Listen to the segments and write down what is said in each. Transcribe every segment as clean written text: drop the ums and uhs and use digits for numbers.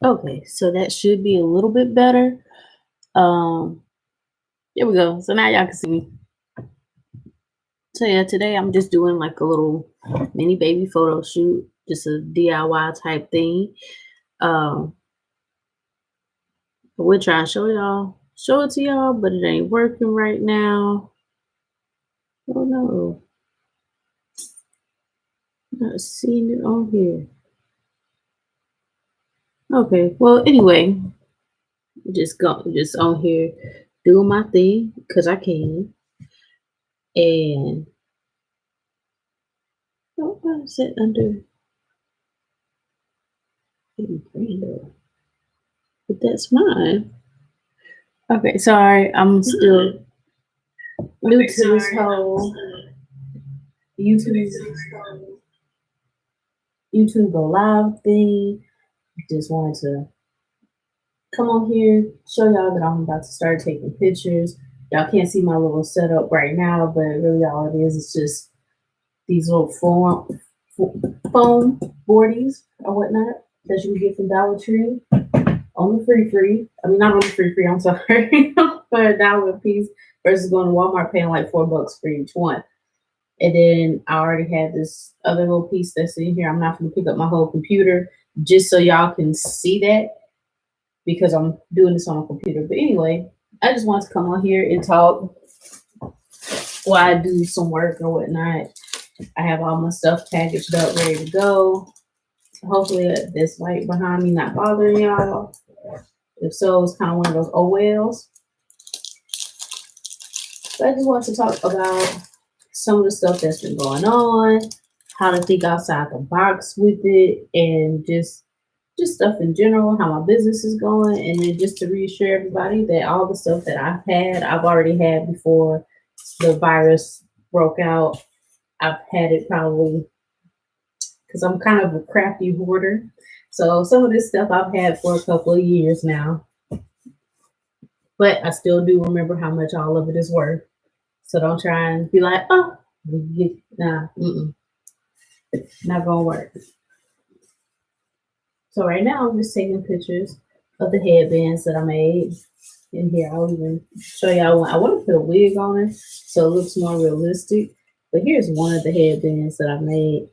Okay, so that should be a little bit better. Um, Here we go. So now y'all can see me. So yeah, today I'm just doing like a little mini baby photo shoot, just a DIY type thing. Um, we're trying to show it to y'all, but it ain't working right now. Oh no, not seeing it on here. Okay, well anyway, just on here doing my thing because I can. And oh, why is it under Brando? But that's mine. Okay, sorry, I'm still new to this whole YouTube YouTube Go Live thing. Just wanted to come on here, show y'all that I'm about to start taking pictures. Y'all can't see my little setup right now, but really all it is just these little foam boardies or whatnot that you can get from Dollar Tree on the free. I mean, not on the free. I'm sorry, for $1 a piece versus going to Walmart paying like $4 for each one. And then I already had this other little piece that's in here. I'm not going to pick up my whole computer just so y'all can see that because I'm doing this on a computer. But anyway, I just want to come on here and talk while I do some work or whatnot. I have all my stuff packaged up, ready to go. Hopefully, this light behind me not bothering y'all. If so, it's kind of one of those oh wells. But I just want to talk about some of the stuff that's been going on, how to think outside the box with it, and just stuff in general, how my business is going, and then just to reassure everybody that all the stuff that I've already had before the virus broke out. I've had it probably because I'm kind of a crafty hoarder. So some of this stuff I've had for a couple of years now, but I still do remember how much all of it is worth. So don't try and be like, oh, nah, not gonna work. So right now I'm just taking pictures of the headbands that I made. In here, I'll even show y'all one. I want to put a wig on it so it looks more realistic. But here's one of the headbands that I made.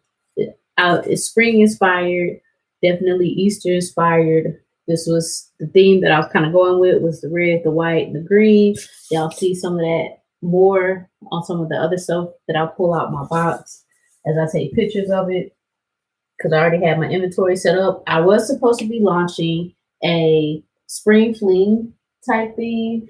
It's spring inspired, definitely Easter inspired. This was the theme that I was kind of going with was the red, the white, and the green. Y'all see some of that more on some of the other stuff that I'll pull out my box as I take pictures of it because I already had my inventory set up. I was supposed to be launching a spring fling type thing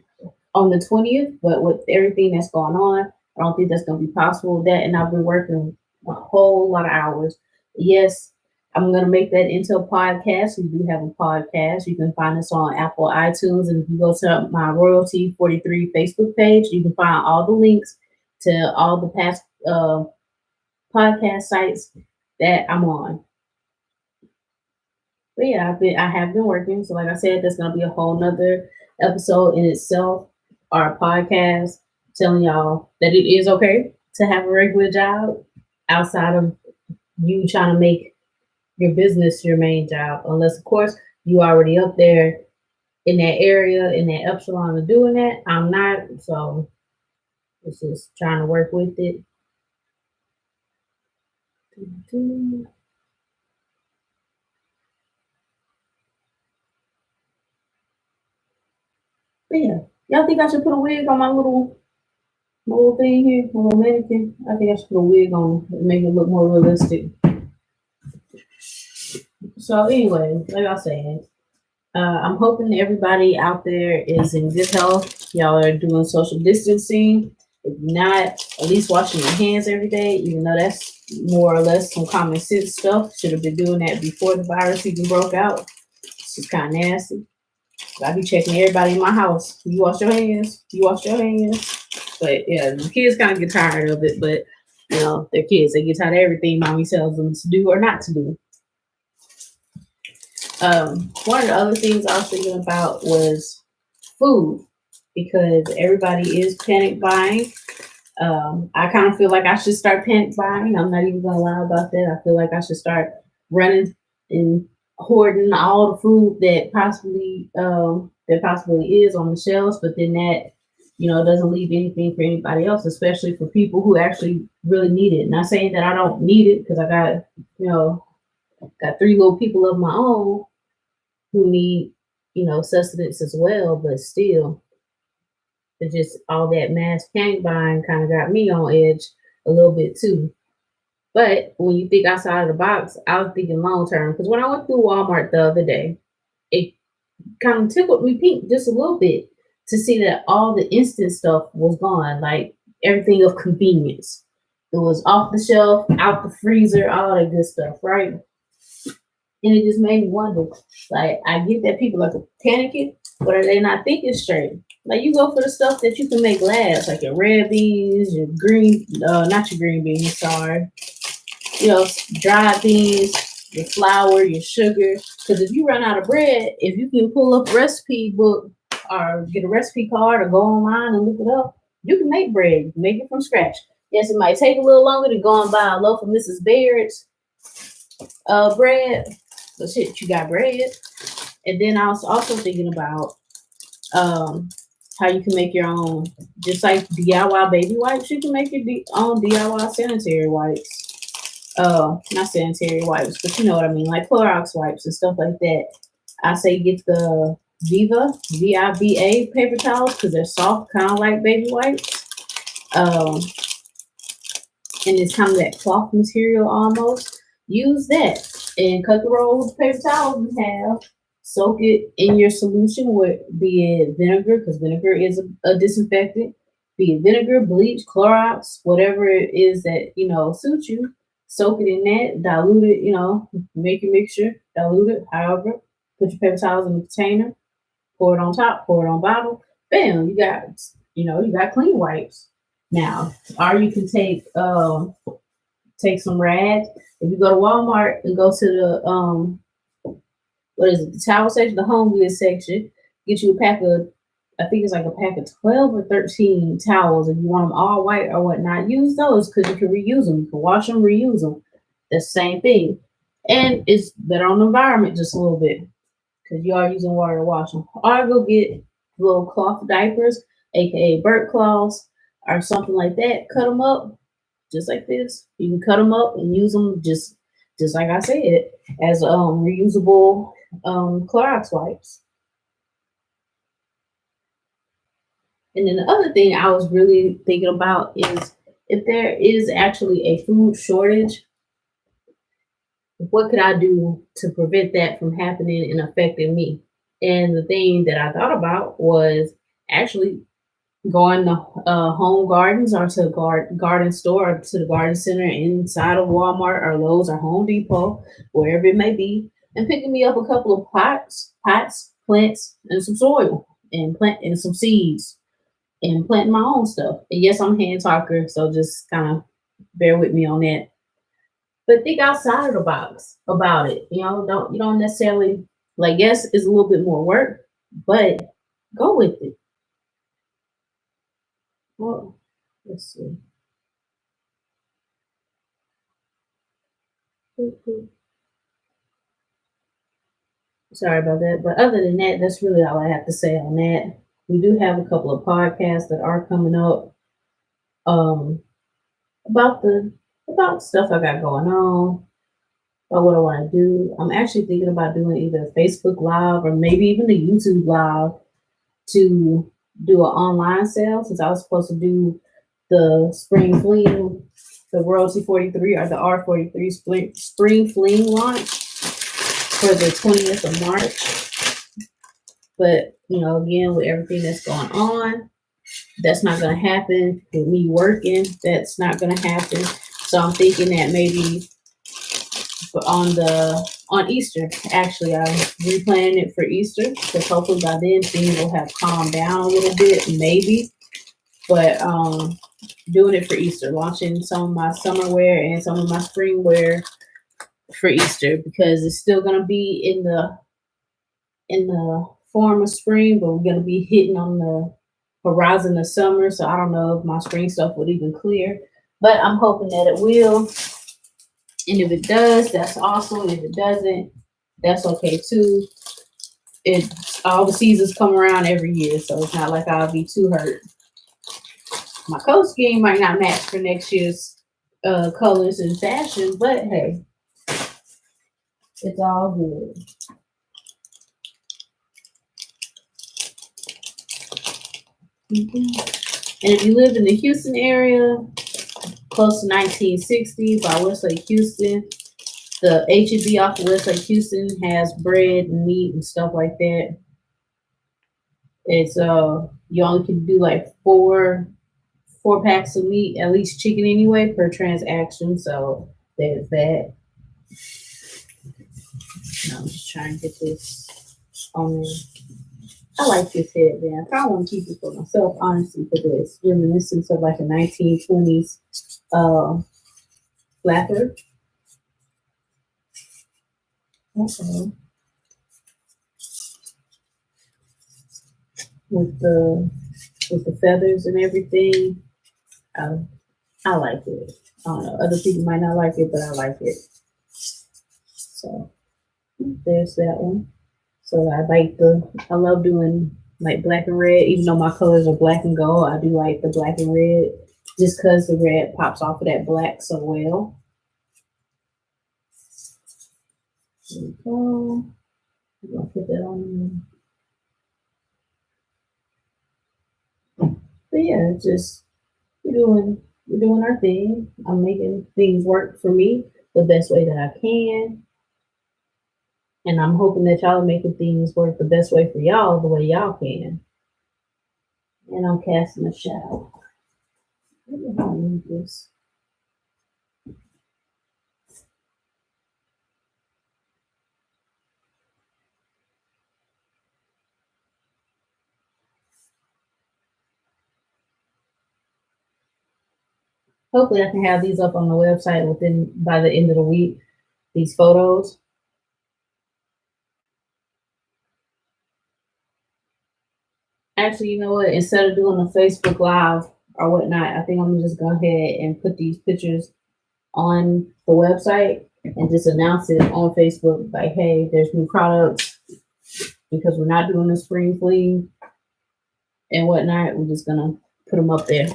on the 20th, but with everything that's going on, I don't think that's going to be possible. That and I've been working a whole lot of hours. Yes, I'm going to make that into a podcast. We do have a podcast. You can find us on Apple iTunes. And if you go to my Royalty 43 Facebook page, you can find all the links to all the past podcast sites that I'm on. But yeah, I have been working. So like I said, that's gonna be a whole nother episode in itself, our podcast telling y'all that it is okay to have a regular job outside of you trying to make your business your main job. Unless of course you already up there in that area, in that epsilon of doing that. I'm not, so it's just trying to work with it. But yeah. Y'all think I should put a wig on my little thing here, my little mannequin? I think I should put a wig on and make it look more realistic. So anyway, like I was saying, I'm hoping everybody out there is in good health. Y'all are doing social distancing. If not, at least washing your hands every day, even though that's more or less some common sense stuff. Should have been doing that before the virus even broke out. It's just kind of nasty. I be checking everybody in my house. You wash your hands. You wash your hands. But yeah, the kids kind of get tired of it. But you know, they're kids. They get tired of everything mommy tells them to do or not to do. One of the other things I was thinking about was food because everybody is panic buying. I kind of feel like I should start panic buying. I'm not even gonna lie about that. I feel like I should start running and hoarding all the food that possibly is on the shelves, but then that doesn't leave anything for anybody else, especially for people who actually really need it. Not saying that I don't need it because I got got three little people of my own who need sustenance as well, but still, it's just all that mass panic buying kind of got me on edge a little bit too. But when you think outside of the box, I was thinking long term because when I went through Walmart the other day, it kind of tickled me pink just a little bit to see that all the instant stuff was gone, like everything of convenience. It was off the shelf, out the freezer, all that good stuff, right? And it just made me wonder. Like, I get that people are panicking, but are they not thinking straight? Like, you go for the stuff that you can make last, like your red beans, your green, not your green beans, sorry, dried beans, your flour, your sugar. Because if you run out of bread, if you can pull up a recipe book or get a recipe card or go online and look it up, you can make bread. You can make it from scratch. Yes, it might take a little longer to go and buy a loaf of Mrs. Baird's bread, but shit, you got bread. And then I was also thinking about how you can make your own, just like DIY baby wipes, you can make your own DIY sanitary wipes. Not sanitary wipes, but you know what I mean, like Clorox wipes and stuff like that. I say get the Viva paper towels because they're soft, kind of like baby wipes. And it's kind of that cloth material almost. Use that and cut the rolls of paper towels you have. Soak it in your solution, with be it vinegar, because vinegar is a disinfectant. Be it vinegar, bleach, Clorox, whatever it is that suits you. Soak it in that, dilute it. Make your mixture, dilute it. However, put your paper towels in the container. Pour it on top. Pour it on bottle. Bam! You got clean wipes. Now, or you can take some rags. If you go to Walmart and go to the what is it, the towel section, the home goods section, get you a pack of, I think it's like a pack of 12 or 13 towels. If you want them all white or whatnot, use those because you can reuse them. You can wash them, reuse them. The same thing. And it's better on the environment just a little bit because you are using water to wash them. Or go get little cloth diapers, aka bird cloths, or something like that. Cut them up just like this. You can cut them up and use them just like I said, as reusable Clorox wipes. And then the other thing I was really thinking about is if there is actually a food shortage, what could I do to prevent that from happening and affecting me? And the thing that I thought about was actually going to home gardens or to a garden store or to the garden center inside of Walmart or Lowe's or Home Depot, wherever it may be, and picking me up a couple of plants, and some soil and some seeds and planting my own stuff. And yes, I'm a hand talker, so just kind of bear with me on that. But think outside of the box about it. You don't necessarily, like, yes, it's a little bit more work, but go with it. Well, let's see. Sorry about that. But other than that, that's really all I have to say on that. We do have a couple of podcasts that are coming up um, about about stuff I got going on, or what I want to do. I'm actually thinking about doing either a Facebook Live or maybe even a YouTube Live to do an online sale since I was supposed to do the spring fling, the Royalty 43 or the R43 spring fling launch for the 20th of March. But, again, with everything that's going on, that's not going to happen. With me working, that's not going to happen. So I'm thinking that maybe on Easter, actually, I'm replanning it for Easter because hopefully by then things will have calmed down a little bit, maybe. But doing it for Easter, launching some of my summer wear and some of my spring wear for Easter because it's still gonna be in the form of spring, but we're gonna be hitting on the horizon of summer. So I don't know if my spring stuff would even clear, but I'm hoping that it will. And if it does, that's awesome. If it doesn't, that's okay too. It all the seasons come around every year, so it's not like I'll be too hurt. My coat scheme might not match for next year's colors and fashion, but hey, it's all good. And if you live in the Houston area, close to 1960 by Westlake Houston, the H-E-B off of Westlake Houston has bread and meat and stuff like that. It's you only can do like four packs of meat, at least chicken anyway, per transaction. So there's that. Now I'm just trying to get this on there. I like this headband. I kind of want to keep it for myself, honestly, because it's reminiscent of like a 1920s flapper. Okay. With the feathers and everything. I like it. I don't know. Other people might not like it, but I like it. So there's that one. So I love doing like black and red, even though my colors are black and gold. I do like the black and red just because the red pops off of that black so well. There we go. I'm gonna put that on there. But yeah, just we're doing our thing. I'm making things work for me the best way that I can. And I'm hoping that y'all are making things work the best way for y'all, the way y'all can. And I'm casting a shadow. Maybe I'll move this. Hopefully I can have these up on the website by the end of the week, these photos. Actually, you know what? Instead of doing a Facebook Live or whatnot, I think I'm just go ahead and put these pictures on the website and just announce it on Facebook, like, hey, there's new products because we're not doing the spring fling and whatnot. We're just gonna put them up there.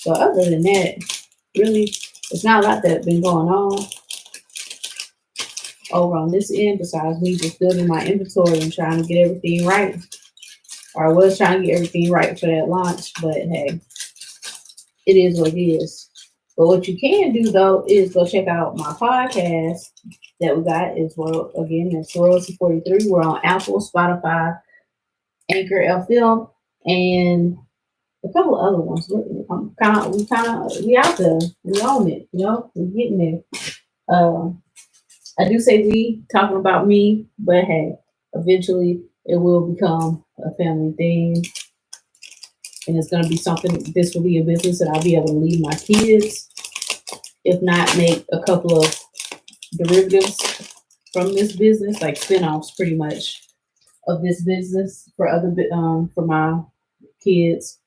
So other than that, really, it's not a lot that's been going on over on this end besides me just building my inventory and trying to get everything right. Or I was trying to get everything right for that launch, but hey, it is what it is. But what you can do though is go check out my podcast that we got as well. Again, it's Royalty 43. We're on Apple, Spotify, Anchor FM, and a couple of other ones. We out there. We own it, you know, we're getting there. I do say we talking about me, but hey, eventually it will become a family thing. And it's gonna be something, this will be a business that I'll be able to leave my kids, if not make a couple of derivatives from this business, like spin-offs pretty much of this business for for my kids.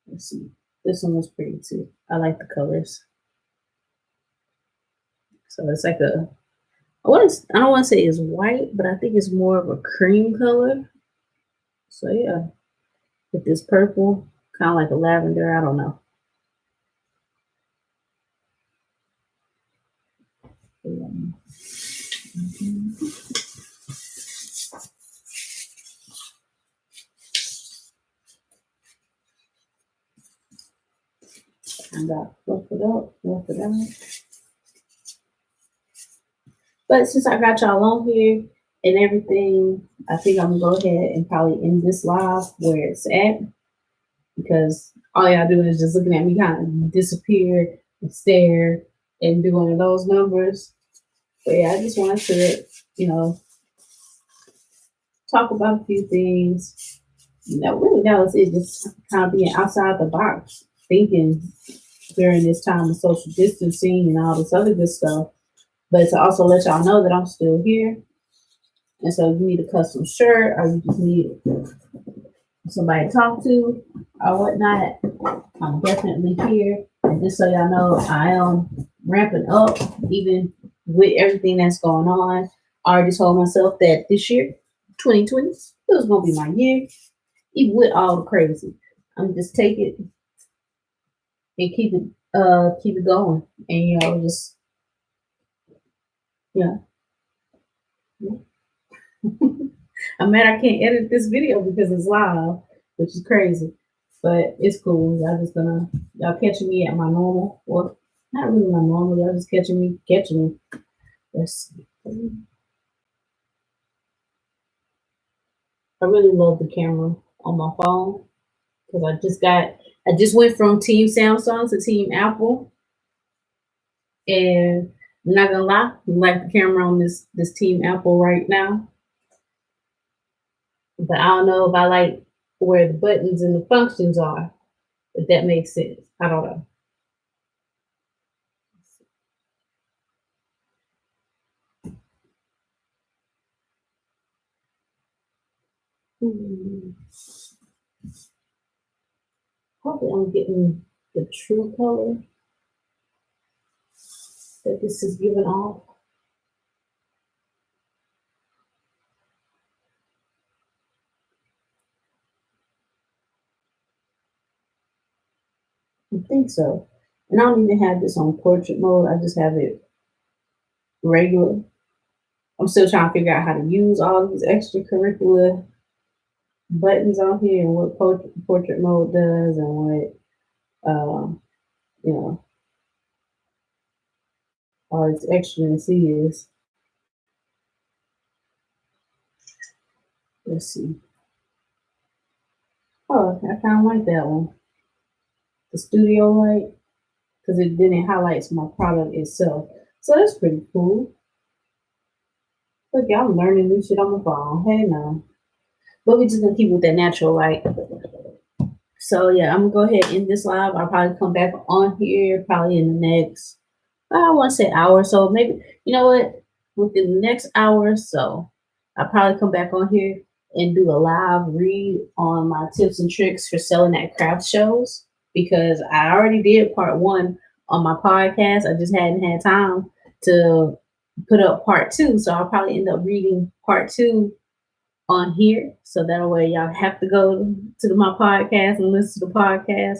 Let's see. This one was pretty too. I like the colors. So it's like I don't want to say it's white, but I think it's more of a cream color. So yeah, with this purple, kind of like a lavender. I don't know. I got fluff it up, fluff it out. But since I got y'all on here and everything, I think I'm gonna go ahead and probably end this live where it's at because all y'all doing is just looking at me kind of disappear and stare and do one of those numbers. But yeah, I just wanted to, you know, talk about a few things. You know, really that was it, just kind of being outside the box, thinking during this time of social distancing and all this other good stuff. But to also let y'all know that I'm still here. And so if you need a custom shirt or you just need somebody to talk to or whatnot, I'm definitely here. And just so y'all know, I am ramping up, even with everything that's going on. I already told myself that this year, 2020, it was gonna be my year, even with all the crazy. I'm just take it and keep it going, and just yeah. I'm mad I can't edit this video because it's live, which is crazy. But it's cool. Y'all catching me at my normal. Well, not really my normal, y'all just catching me. Let's see. I really love the camera on my phone because I just went from Team Samsung to Team Apple, and I'm not gonna lie, I like the camera on this Team Apple right now. But I don't know if I like where the buttons and the functions are. If that makes sense, I don't know. Hmm. Hopefully, I'm getting the true color that this is giving off. I think so. And I don't even have this on portrait mode. I just have it regular. I'm still trying to figure out how to use all these extracurricular buttons on here and what portrait mode does and what you know all its extras is. Let's see. Oh, I kind of like that one, the studio light, because then it highlights my product itself. So that's pretty cool. Look, y'all learning new shit on my phone. Hey, no. But we just gonna keep with that natural light. So yeah, I'm gonna go ahead and end this live. I'll probably come back on here probably in the next, I want to say hour or so. Maybe, you know what? Within the next hour or so, I'll probably come back on here and do a live read on my tips and tricks for selling at craft shows, because I already did part one on my podcast. I just hadn't had time to put up part two. So I'll probably end up reading part two on here. So that way y'all have to go to my podcast and listen to the podcast.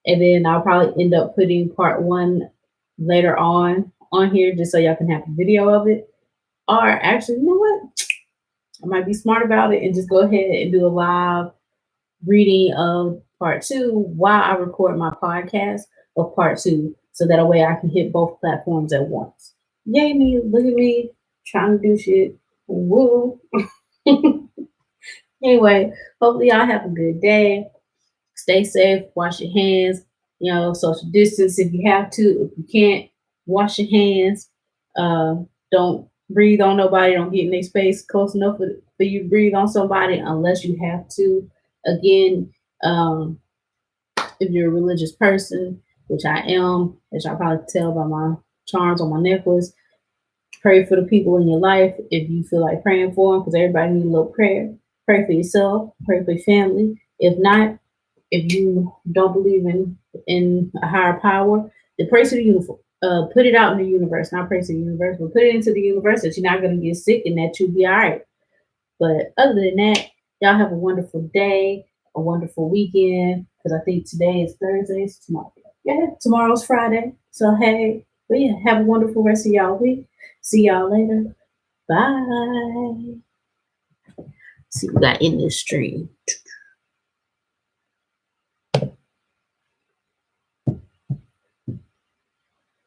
And then I'll probably end up putting part one later on here just so y'all can have a video of it. Or actually, you know what? I might be smart about it and just go ahead and do a live reading of part two while I record my podcast of part two. So that way I can hit both platforms at once. Yay me, look at me trying to do shit. Woo. Anyway, hopefully y'all have a good day. Stay safe, wash your hands, social distance if you have to. If you can't, wash your hands. Don't breathe on nobody. Don't get in their space close enough for you to breathe on somebody unless you have to. Again, if you're a religious person, which I am, as y'all probably tell by my charms on my necklace, pray for the people in your life if you feel like praying for them, because everybody needs a little prayer. Pray for yourself, pray for your family. If not, if you don't believe in a higher power, then pray to the universe. Put it out in the universe, not pray to the universe, but put it into the universe that you're not going to get sick and that you'll be all right. But other than that, y'all have a wonderful day, a wonderful weekend, because I think today is Thursday. So tomorrow, yeah, tomorrow's Friday. So hey, but yeah, have a wonderful rest of y'all week. See y'all later. Bye. See what we got in this stream.